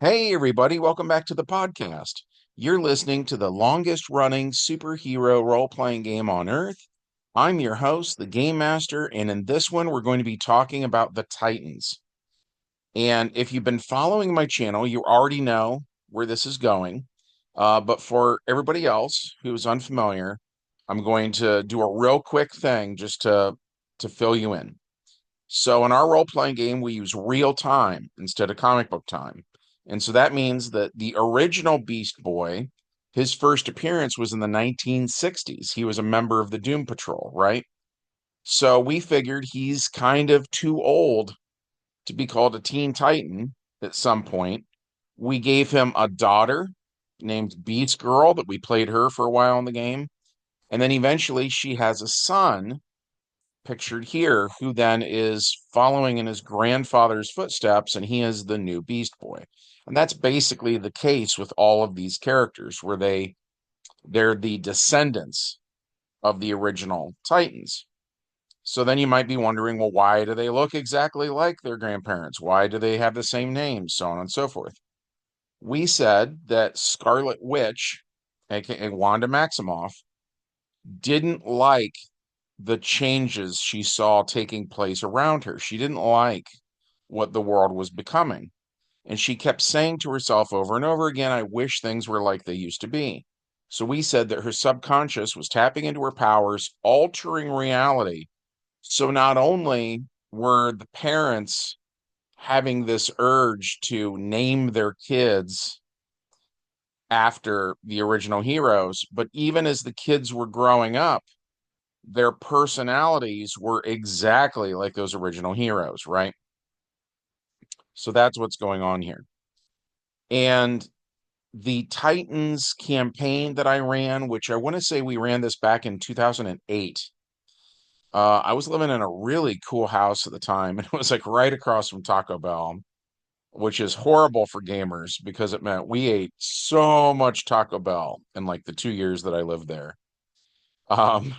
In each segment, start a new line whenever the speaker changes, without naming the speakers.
Hey, everybody, welcome back to the podcast. You're listening to the longest running superhero role playing game on Earth. I'm your host, the Game Master, and in this one, we're going to be talking about the Titans. And if you've been following my channel, you already know where this is going. But for everybody else who's unfamiliar, I'm going to do a real quick thing just to fill you in. So in our role-playing game, we use real time instead of comic book time. And so that means that the original Beast Boy, his first appearance was in the 1960s. He was a member of the Doom Patrol, right? So we figured he's kind of too old to be called a Teen Titan at some point. We gave him a daughter named Beast Girl that we played her for a while in the game. And then eventually she has a son pictured here, who then is following in his grandfather's footsteps, and he is the new Beast Boy. And that's basically the case with all of these characters, where they're the descendants of the original Titans. So then you might be wondering, well, why do they look exactly like their grandparents? Why do they have the same names? So on and so forth. We said that Scarlet Witch, aka Wanda Maximoff, didn't like the changes she saw taking place around her. She didn't like what the world was becoming. And she kept saying to herself over and over again, I wish things were like they used to be. So we said that her subconscious was tapping into her powers, altering reality. So not only were the parents having this urge to name their kids after the original heroes, but even as the kids were growing up, their personalities were exactly like those original heroes, right? So that's what's going on here. And the Titans campaign that I ran, which I want to say we ran this back in 2008. I was living in a really cool house at the time, and it was like right across from Taco Bell, which is horrible for gamers because it meant we ate so much Taco Bell in like the 2 years that I lived there. Um,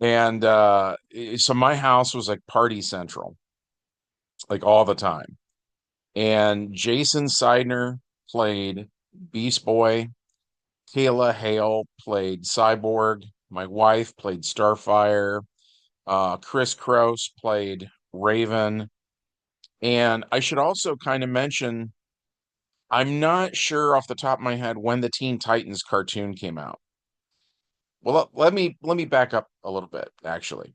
so my house was like party central, like all the time. And Jason Seidner played Beast Boy. Kayla Hale played Cyborg. My wife played Starfire. Chris Cross played Raven. And I should also kind of mention, I'm not sure off the top of my head when the Teen Titans cartoon came out. Well, let me back up a little bit, actually.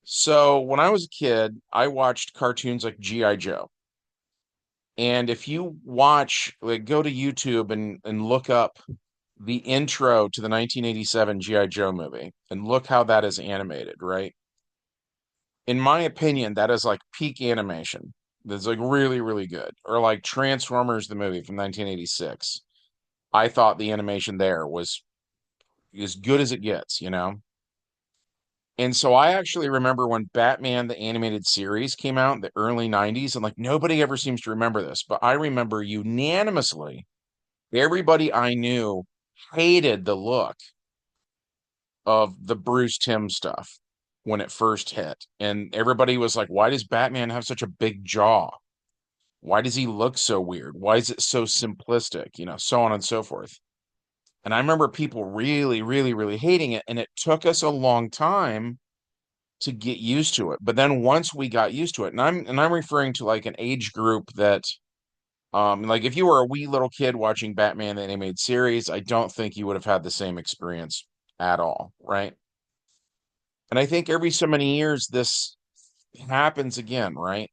So when I was a kid, I watched cartoons like G.I. Joe. And if you watch, like, go to YouTube and look up the intro to the 1987 G.I. Joe movie and look how that is animated, right? In my opinion, that is like peak animation. That's like really, really good. Or like Transformers, the movie from 1986. I thought the animation there was as good as it gets, you know? And so I actually remember when Batman the Animated Series came out in the early 90s, and like nobody ever seems to remember this, but I remember unanimously everybody I knew hated the look of the Bruce Timm stuff when it first hit. And everybody was like, why does Batman have such a big jaw? Why does he look so weird? Why is it so simplistic? You know, so on and so forth. And I remember people really, really, really hating it. And it took us a long time to get used to it. But then once we got used to it, and I'm referring to like an age group that like if you were a wee little kid watching Batman the animated series, I don't think you would have had the same experience at all, right? And I think every so many years this happens again, right?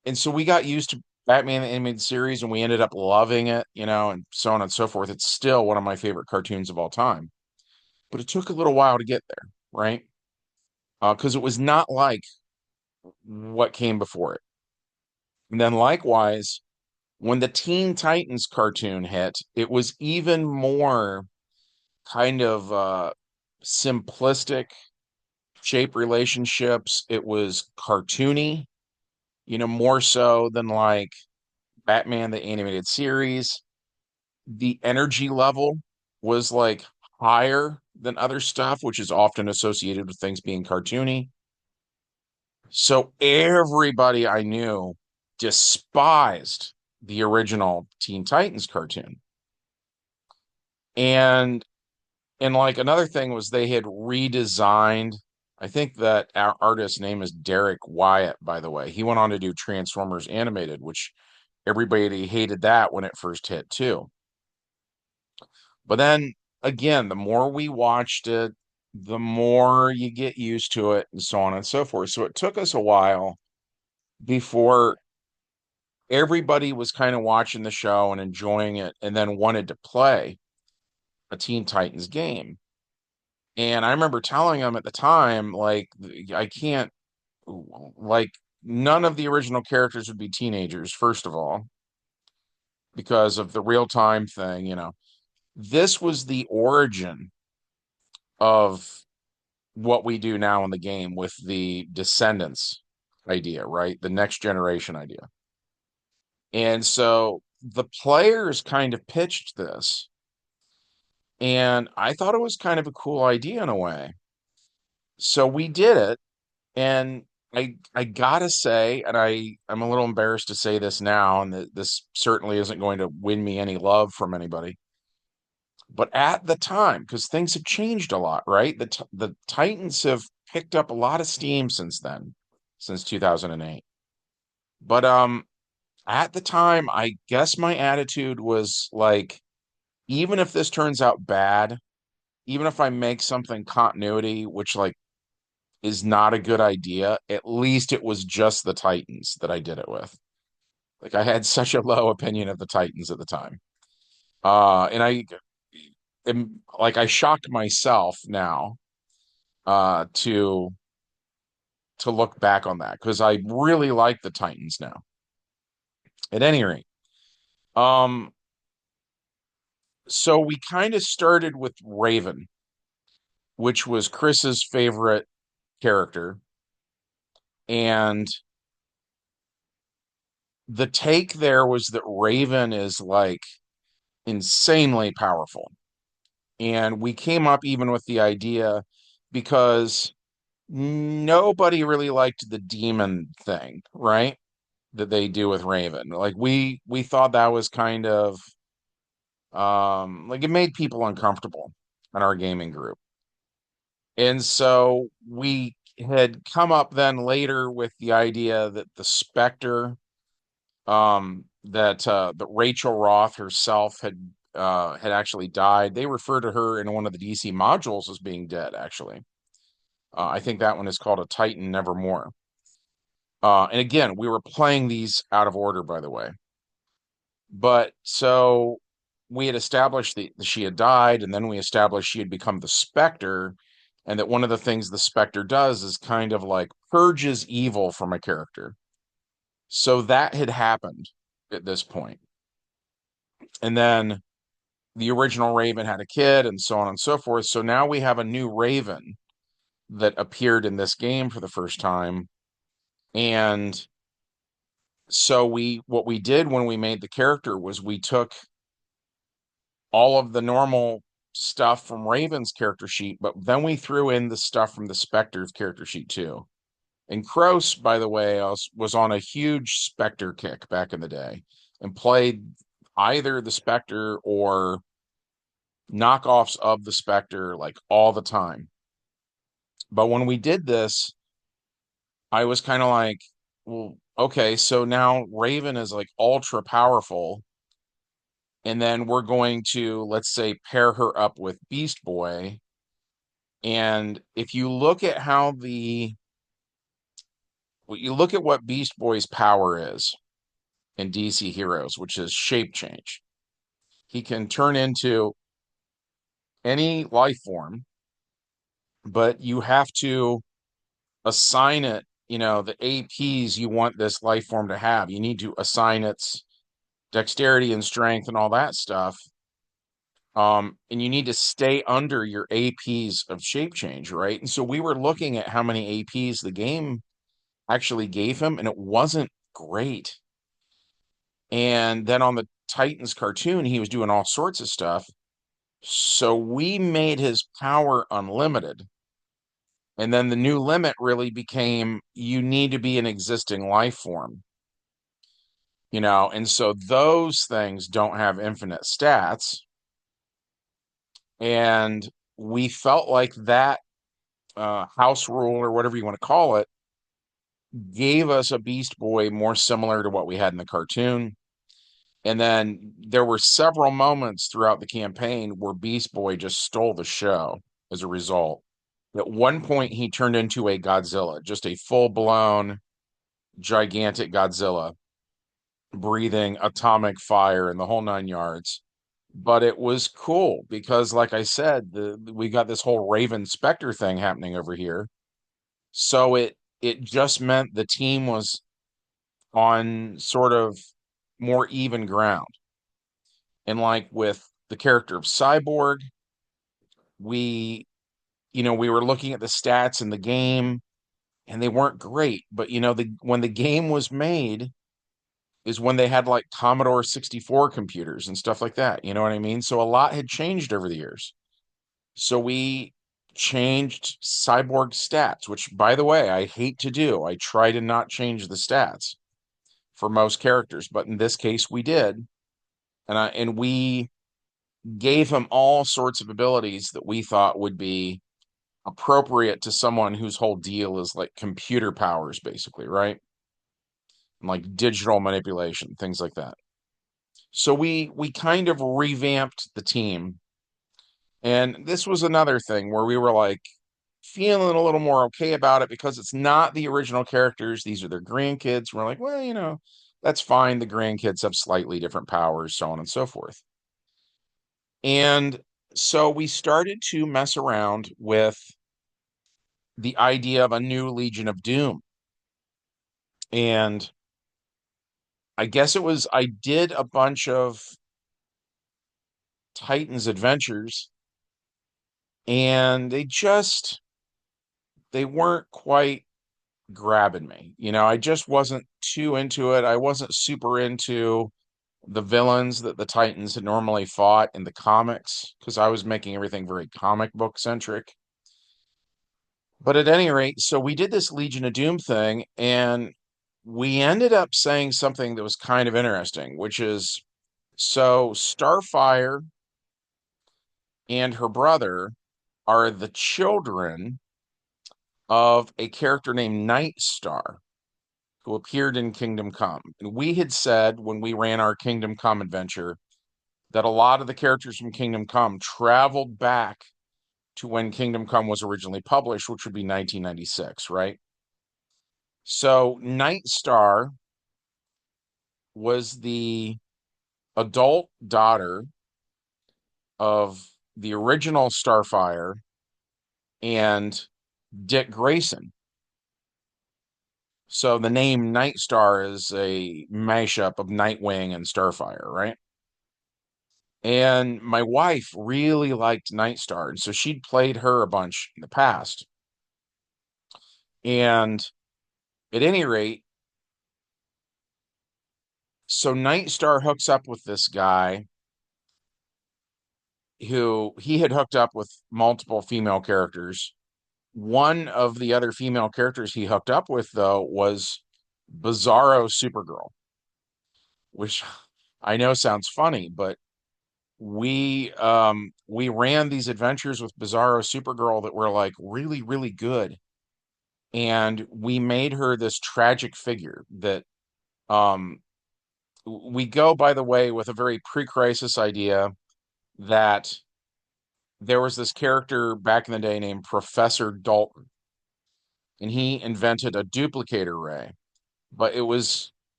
And so we got used to Batman the Animated Series and we ended up loving it, you know, and so on and so forth. It's still one of my favorite cartoons of all time. But it took a little while to get there, right? Because it was not like what came before it. And then likewise, when the Teen Titans cartoon hit, it was even more kind of simplistic shape relationships. It was cartoony, you know, more so than like Batman the Animated Series. The energy level was like higher than other stuff, which is often associated with things being cartoony. So everybody I knew despised the original Teen Titans cartoon. And like another thing was they had redesigned, I think that our artist's name is Derek Wyatt, by the way. He went on to do Transformers Animated, which everybody hated that when it first hit too. But then again, the more we watched it, the more you get used to it and so on and so forth. So it took us a while before everybody was kind of watching the show and enjoying it and then wanted to play a Teen Titans game. And I remember telling them at the time, like, I can't, like, none of the original characters would be teenagers, first of all, because of the real time thing, you know. This was the origin of what we do now in the game with the descendants idea, right? The next generation idea. And so the players kind of pitched this, and I thought it was kind of a cool idea in a way. So we did it, and I gotta say, and I'm a little embarrassed to say this now, and this certainly isn't going to win me any love from anybody. But at the time, because things have changed a lot, right? The Titans have picked up a lot of steam since then, since 2008. But at the time, I guess my attitude was like, even if this turns out bad, even if I make something continuity, which like is not a good idea, at least it was just the Titans that I did it with. Like I had such a low opinion of the Titans at the time. And I am like I shocked myself now to look back on that because I really like the Titans now. At any rate, um, so we kind of started with Raven, which was Chris's favorite character, and the take there was that Raven is like insanely powerful. And we came up even with the idea because nobody really liked the demon thing, right? That they do with Raven. Like we thought that was kind of like it made people uncomfortable in our gaming group. And so we had come up then later with the idea that the Spectre that Rachel Roth herself had actually died. They refer to her in one of the DC modules as being dead, actually. I think that one is called a Titan Nevermore. And again, we were playing these out of order, by the way. But so we had established that she had died, and then we established she had become the Spectre, and that one of the things the Spectre does is kind of like purges evil from a character. So that had happened at this point. And then the original Raven had a kid, and so on and so forth. So now we have a new Raven that appeared in this game for the first time. And so what we did when we made the character was we took all of the normal stuff from Raven's character sheet, but then we threw in the stuff from the Spectre's character sheet too. And Kroos, by the way, was on a huge Spectre kick back in the day and played either the Spectre or knockoffs of the Spectre like all the time. But when we did this, I was kind of like, well, okay, so now Raven is like ultra powerful, and then we're going to, let's say, pair her up with Beast Boy. And if you look at you look at what Beast Boy's power is in DC Heroes, which is shape change. He can turn into any life form, but you have to assign it, you know, the APs you want this life form to have. You need to assign its dexterity and strength and all that stuff. And you need to stay under your APs of shape change, right? And so we were looking at how many APs the game actually gave him, and it wasn't great. And then on the Titans cartoon, he was doing all sorts of stuff. So we made his power unlimited. And then the new limit really became you need to be an existing life form. and so those things don't have infinite stats. And we felt like that house rule or whatever you want to call it gave us a Beast Boy more similar to what we had in the cartoon. And then there were several moments throughout the campaign where Beast Boy just stole the show as a result. At one point, he turned into a Godzilla, just a full blown, gigantic Godzilla, breathing atomic fire and the whole 9 yards. But it was cool because, like I said, we got this whole Raven Spectre thing happening over here. So it just meant the team was on sort of more even ground. And like with the character of Cyborg, we we were looking at the stats in the game and they weren't great, but when the game was made is when they had like Commodore 64 computers and stuff like that, you know what I mean? So a lot had changed over the years. So we changed Cyborg stats, which by the way, I hate to do. I try to not change the stats for most characters, but in this case we did. And we gave him all sorts of abilities that we thought would be appropriate to someone whose whole deal is like computer powers, basically, right? And like digital manipulation, things like that. So we kind of revamped the team. And this was another thing where we were like feeling a little more okay about it because it's not the original characters. These are their grandkids. We're like, well, that's fine. The grandkids have slightly different powers, so on and so forth. And so we started to mess around with the idea of a new Legion of Doom. And I guess I did a bunch of Titans adventures and they weren't quite grabbing me. I just wasn't too into it. I wasn't super into the villains that the Titans had normally fought in the comics because I was making everything very comic book centric. But at any rate, so we did this Legion of Doom thing and we ended up saying something that was kind of interesting, which is so Starfire and her brother are the children of a character named Nightstar who appeared in Kingdom Come. And we had said when we ran our Kingdom Come adventure that a lot of the characters from Kingdom Come traveled back to when Kingdom Come was originally published, which would be 1996, right? So Nightstar was the adult daughter of the original Starfire and Dick Grayson. So the name Nightstar is a mashup of Nightwing and Starfire, right? And my wife really liked Nightstar, and so she'd played her a bunch in the past. And at any rate, so Nightstar hooks up with this guy who he had hooked up with multiple female characters. One of the other female characters he hooked up with, though, was Bizarro Supergirl, which I know sounds funny, but we ran these adventures with Bizarro Supergirl that were like really, really good. And we made her this tragic figure that um we go, by the way, with a very pre-crisis idea that there was this character back in the day named Professor Dalton, and he invented a duplicator ray. But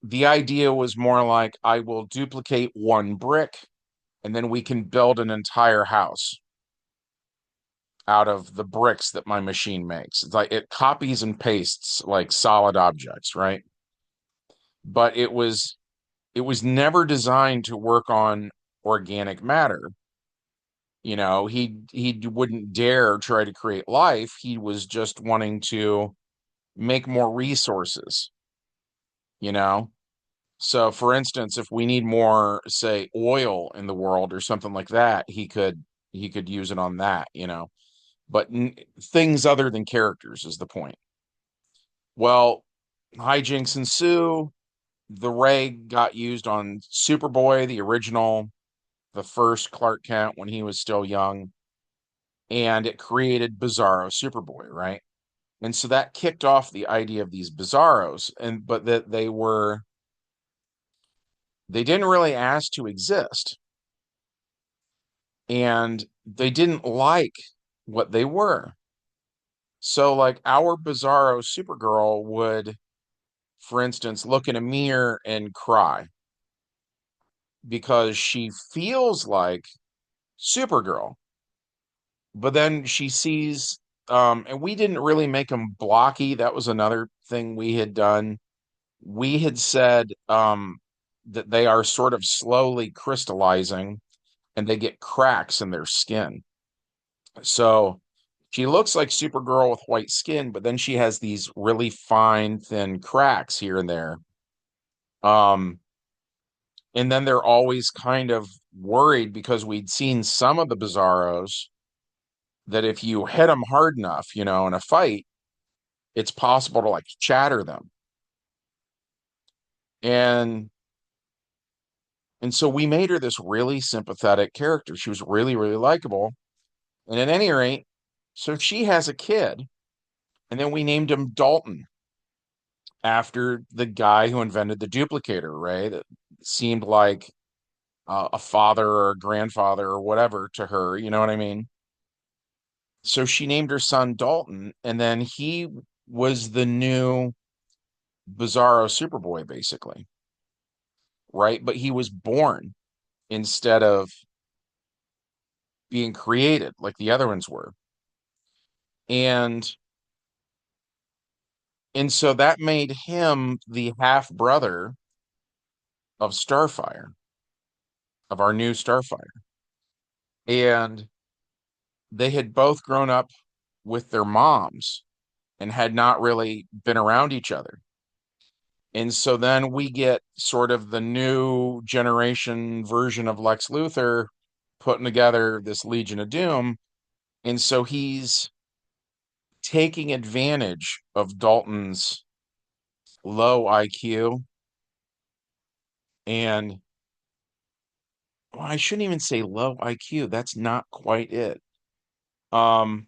the idea was more like I will duplicate one brick and then we can build an entire house out of the bricks that my machine makes. It's like it copies and pastes like solid objects, right? But it was never designed to work on organic matter. He wouldn't dare try to create life. He was just wanting to make more resources, you know? So for instance, if we need more, say, oil in the world or something like that, he could use it on that. But things other than characters is the point. Well, hijinks ensue. the ray got used on Superboy, the original, the first Clark Kent when he was still young, and it created Bizarro Superboy, right? And so that kicked off the idea of these Bizarros, and but that they didn't really ask to exist, and they didn't like what they were. So like our Bizarro Supergirl would, for instance, look in a mirror and cry because she feels like Supergirl, but then she sees, and we didn't really make them blocky. That was another thing we had done. We had said that they are sort of slowly crystallizing and they get cracks in their skin. So she looks like Supergirl with white skin, but then she has these really fine, thin cracks here and there. Um, and then they're always kind of worried because we'd seen some of the Bizarros that if you hit them hard enough, in a fight, it's possible to like shatter them. And and so we made her this really sympathetic character. She was really, really likable. And at any rate, so she has a kid, and then we named him Dalton after the guy who invented the duplicator, right? That seemed like a father or a grandfather or whatever to her, you know what I mean? So she named her son Dalton, and then he was the new Bizarro Superboy, basically, right? But he was born instead of being created like the other ones were. And and so that made him the half brother of Starfire, of our new Starfire. And they had both grown up with their moms and had not really been around each other. And so then we get sort of the new generation version of Lex Luthor putting together this Legion of Doom. And so he's taking advantage of Dalton's low IQ. And well, I shouldn't even say low IQ. That's not quite it. Um,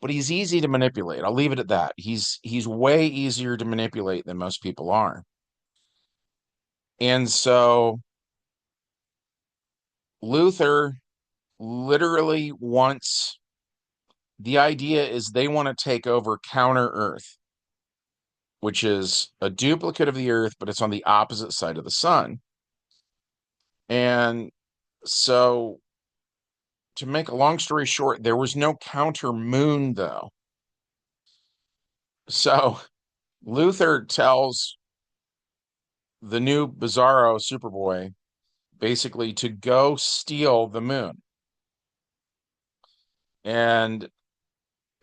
but he's easy to manipulate. I'll leave it at that. He's way easier to manipulate than most people are. And so Luther literally wants the idea is they want to take over Counter Earth, which is a duplicate of the Earth, but it's on the opposite side of the sun. And so, to make a long story short, there was no counter moon, though. So, Luther tells the new Bizarro Superboy basically to go steal the moon. And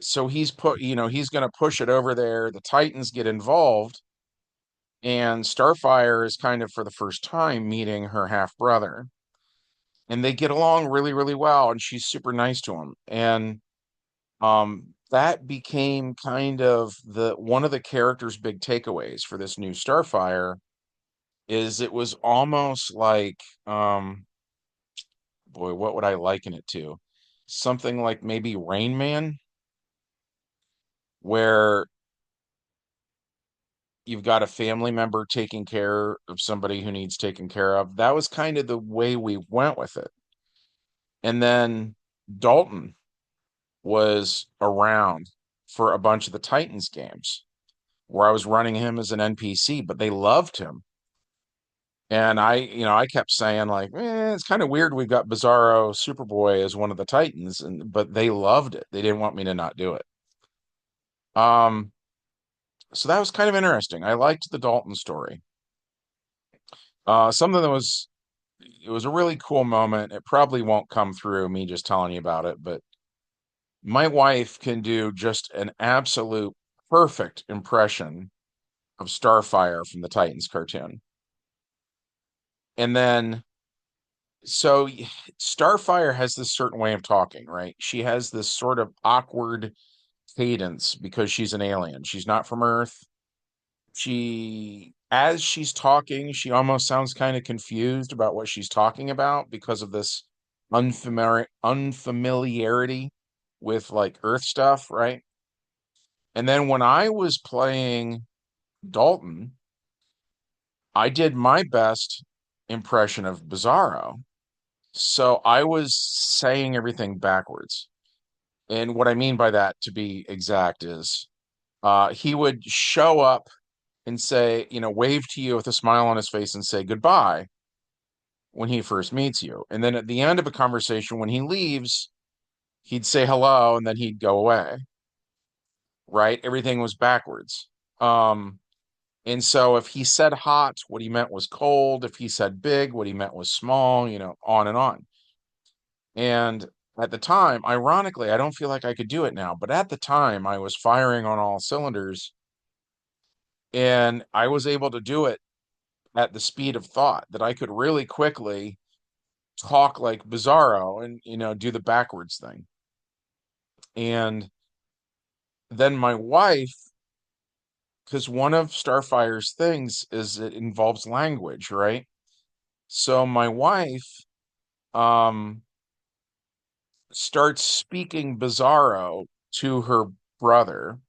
so he's going to push it over there. The Titans get involved, and Starfire is kind of for the first time meeting her half brother. And they get along really, really well, and she's super nice to him. And that became kind of the one of the characters' big takeaways for this new Starfire is it was almost like boy, what would I liken it to? Something like maybe Rain Man, where you've got a family member taking care of somebody who needs taken care of. That was kind of the way we went with it. And then Dalton was around for a bunch of the Titans games where I was running him as an NPC, but they loved him. And I kept saying like, it's kind of weird we've got Bizarro Superboy as one of the Titans, and but they loved it. They didn't want me to not do it. Um, so that was kind of interesting. I liked the Dalton story. Something that was it was a really cool moment. It probably won't come through me just telling you about it, but my wife can do just an absolute perfect impression of Starfire from the Titans cartoon. And then so Starfire has this certain way of talking, right? She has this sort of awkward cadence because she's an alien. She's not from Earth. She as she's talking, she almost sounds kind of confused about what she's talking about because of this unfamiliarity with like Earth stuff, right? And then when I was playing Dalton, I did my best impression of Bizarro. So I was saying everything backwards. And what I mean by that, to be exact, is he would show up and say, wave to you with a smile on his face and say goodbye when he first meets you. And then at the end of a conversation, when he leaves, he'd say hello and then he'd go away, right? Everything was backwards. Um, and so if he said hot, what he meant was cold. If he said big, what he meant was small, on and on. And at the time, ironically, I don't feel like I could do it now, but at the time I was firing on all cylinders and I was able to do it at the speed of thought that I could really quickly talk like Bizarro and, do the backwards thing. And then my wife, because one of Starfire's things is it involves language, right? So my wife um starts speaking Bizarro to her brother.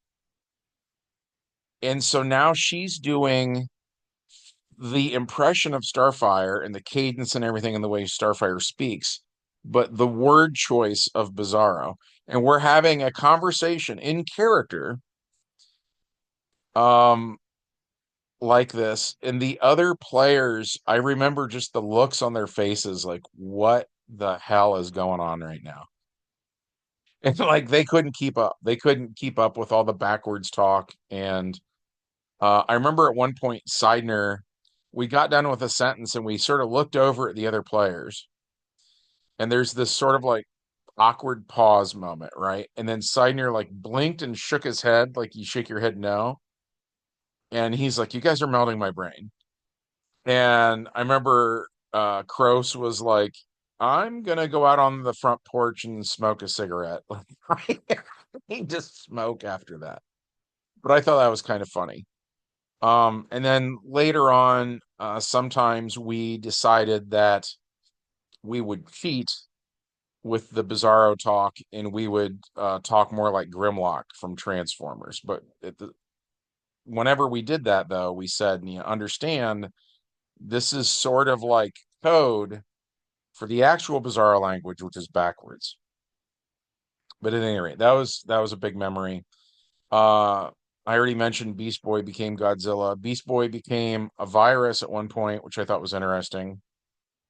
And so now she's doing the impression of Starfire and the cadence and everything and the way Starfire speaks, but the word choice of Bizarro. And we're having a conversation in character, um, like this. And the other players, I remember just the looks on their faces, like, what the hell is going on right now? And like they couldn't keep up. They couldn't keep up with all the backwards talk. And I remember at one point, Seidner, we got done with a sentence and we sort of looked over at the other players, and there's this sort of like awkward pause moment, right? And then Seidner like blinked and shook his head, like you shake your head no. And he's like, "You guys are melting my brain." And I remember Kroos was like, "I'm gonna go out on the front porch and smoke a cigarette." He just smoke after that. But I thought that was kind of funny. And then later on, sometimes we decided that we would cheat with the Bizarro talk and we would talk more like Grimlock from Transformers. But whenever we did that, though, we said, understand this is sort of like code for the actual Bizarro language, which is backwards. But at any rate, that was a big memory. Uh, I already mentioned Beast Boy became Godzilla. Beast Boy became a virus at one point, which I thought was interesting,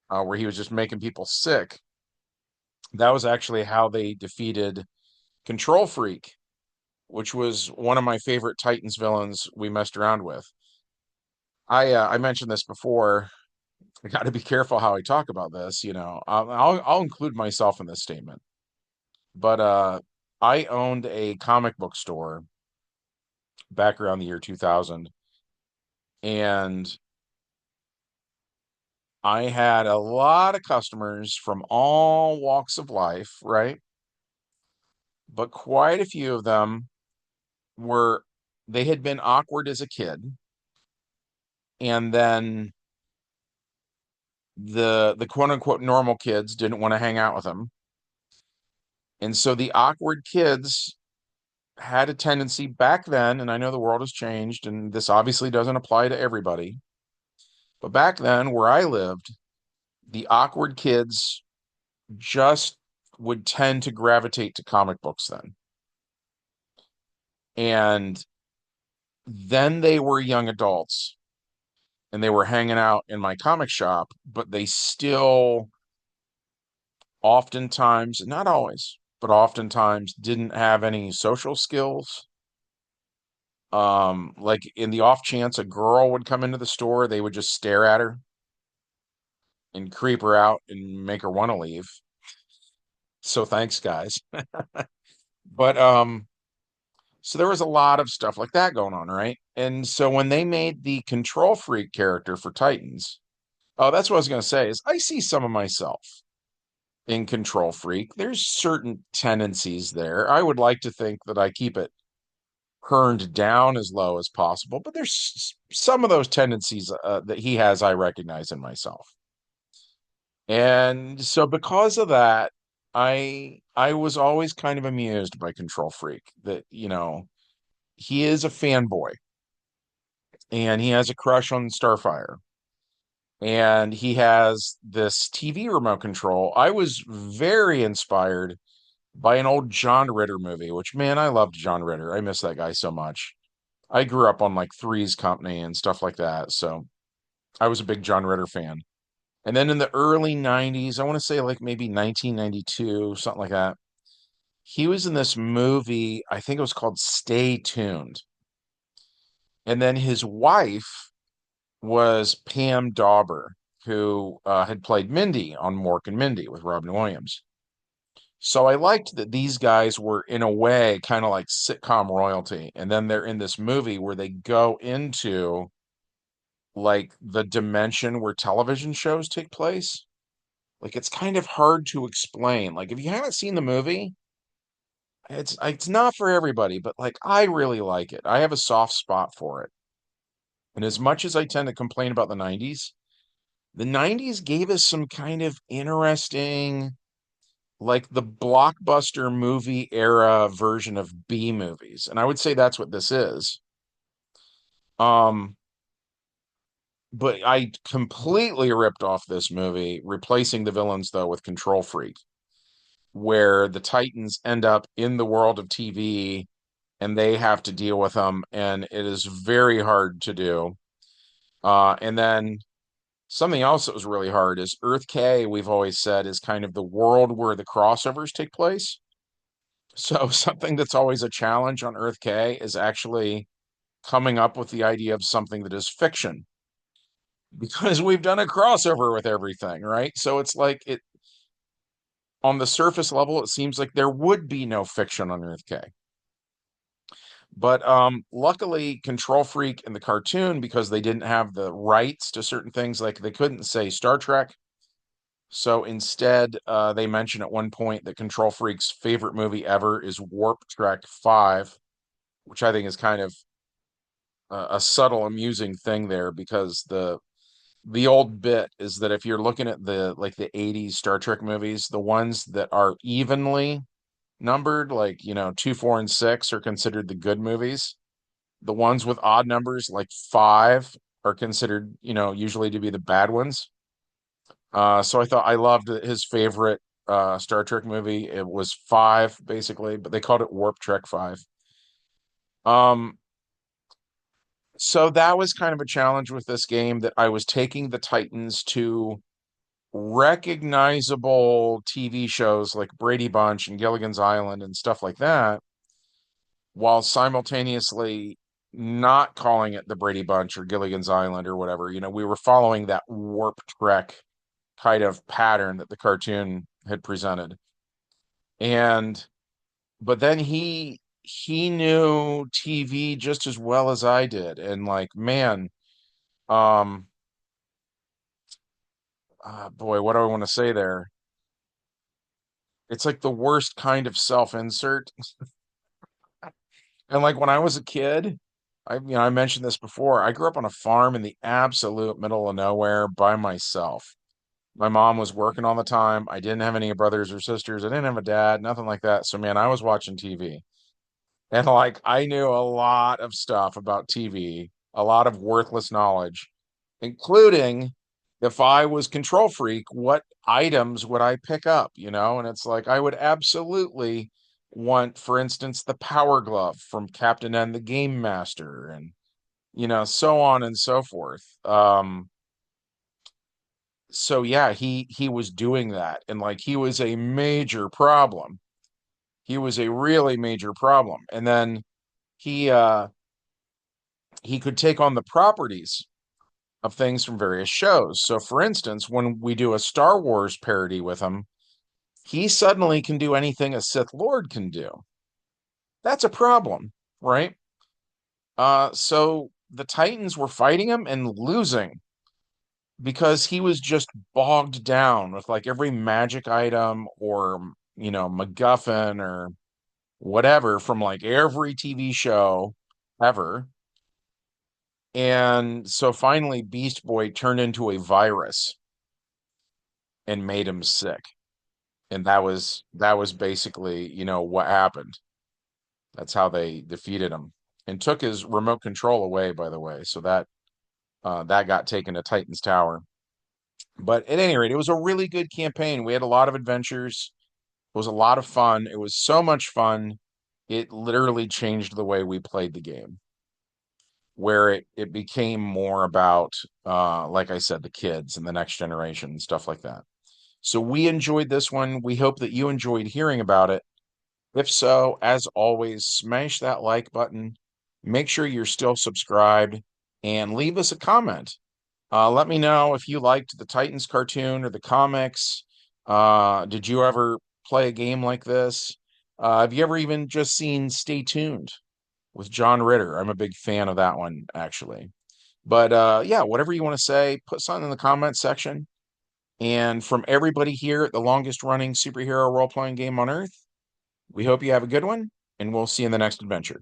where he was just making people sick. That was actually how they defeated Control Freak, which was one of my favorite Titans villains we messed around with. I mentioned this before. I got to be careful how I talk about this. I'll include myself in this statement. But I owned a comic book store back around the year 2000, and I had a lot of customers from all walks of life, right? But quite a few of them were they had been awkward as a kid, and then the quote unquote normal kids didn't want to hang out with them. And so the awkward kids had a tendency back then, and I know the world has changed, and this obviously doesn't apply to everybody, but back then where I lived, the awkward kids just would tend to gravitate to comic books then. And then they were young adults and they were hanging out in my comic shop, but they still oftentimes, not always, but oftentimes didn't have any social skills. Like in the off chance a girl would come into the store, they would just stare at her and creep her out and make her want to leave. So thanks, guys. But so there was a lot of stuff like that going on, right? And so when they made the Control Freak character for Titans, oh, that's what I was going to say is I see some of myself in Control Freak. There's certain tendencies there. I would like to think that I keep it turned down as low as possible, but there's some of those tendencies that he has I recognize in myself. And so because of that, I was always kind of amused by Control Freak that, he is a fanboy and he has a crush on Starfire and he has this TV remote control. I was very inspired by an old John Ritter movie, which, man, I loved John Ritter. I miss that guy so much. I grew up on like Three's Company and stuff like that, so I was a big John Ritter fan. And then in the early 90s, I want to say like maybe 1992, something like that, he was in this movie, I think it was called Stay Tuned. And then his wife was Pam Dauber, who had played Mindy on Mork and Mindy with Robin Williams. So I liked that these guys were, in a way, kind of like sitcom royalty. And then they're in this movie where they go into like the dimension where television shows take place. Like it's kind of hard to explain. Like if you haven't seen the movie, it's not for everybody, but like I really like it. I have a soft spot for it. And as much as I tend to complain about the 90s gave us some kind of interesting, like the blockbuster movie era version of B movies. And I would say that's what this is. Um, but I completely ripped off this movie, replacing the villains though with Control Freak, where the Titans end up in the world of TV and they have to deal with them, and it is very hard to do. And then something else that was really hard is Earth K, we've always said, is kind of the world where the crossovers take place. So something that's always a challenge on Earth K is actually coming up with the idea of something that is fiction because we've done a crossover with everything, right? So it's like it on the surface level, it seems like there would be no fiction on Earth K. But luckily, Control Freak in the cartoon, because they didn't have the rights to certain things, like they couldn't say Star Trek. So instead, they mention at one point that Control Freak's favorite movie ever is Warp Trek 5, which I think is kind of a subtle, amusing thing there because the old bit is that if you're looking at the 80s Star Trek movies, the ones that are evenly numbered, like, 2, 4, and 6 are considered the good movies. The ones with odd numbers, like 5, are considered, usually to be the bad ones. So I thought I loved his favorite Star Trek movie. It was 5, basically, but they called it Warp Trek 5. Um, so that was kind of a challenge with this game that I was taking the Titans to recognizable TV shows like Brady Bunch and Gilligan's Island and stuff like that, while simultaneously not calling it the Brady Bunch or Gilligan's Island or whatever. We were following that Warp Trek kind of pattern that the cartoon had presented. And but then he knew TV just as well as I did. And like, man, um boy, what do I want to say there? It's like the worst kind of self-insert. And like when I was a kid, I mentioned this before. I grew up on a farm in the absolute middle of nowhere by myself. My mom was working all the time. I didn't have any brothers or sisters. I didn't have a dad, nothing like that. So man, I was watching TV. And like I knew a lot of stuff about TV, a lot of worthless knowledge, including if I was Control Freak, what items would I pick up? And it's like I would absolutely want, for instance, the Power Glove from Captain N the Game Master and so on and so forth. So yeah, he was doing that and like he was a major problem. He was a really major problem. And then he uh he could take on the properties of things from various shows. So for instance, when we do a Star Wars parody with him, he suddenly can do anything a Sith Lord can do. That's a problem, right? So the Titans were fighting him and losing because he was just bogged down with like every magic item or MacGuffin or whatever from like every TV show ever. And so finally, Beast Boy turned into a virus and made him sick. And that was basically, what happened. That's how they defeated him and took his remote control away, by the way. So that got taken to Titan's Tower. But at any rate, it was a really good campaign. We had a lot of adventures. It was a lot of fun. It was so much fun. It literally changed the way we played the game, where it became more about, like I said, the kids and the next generation and stuff like that. So we enjoyed this one. We hope that you enjoyed hearing about it. If so, as always, smash that like button. Make sure you're still subscribed and leave us a comment. Let me know if you liked the Titans cartoon or the comics. Did you ever play a game like this? Have you ever even just seen Stay Tuned with John Ritter? I'm a big fan of that one, actually. But yeah, whatever you want to say, put something in the comment section. And from everybody here at the longest running superhero role playing game on Earth, we hope you have a good one, and we'll see you in the next adventure.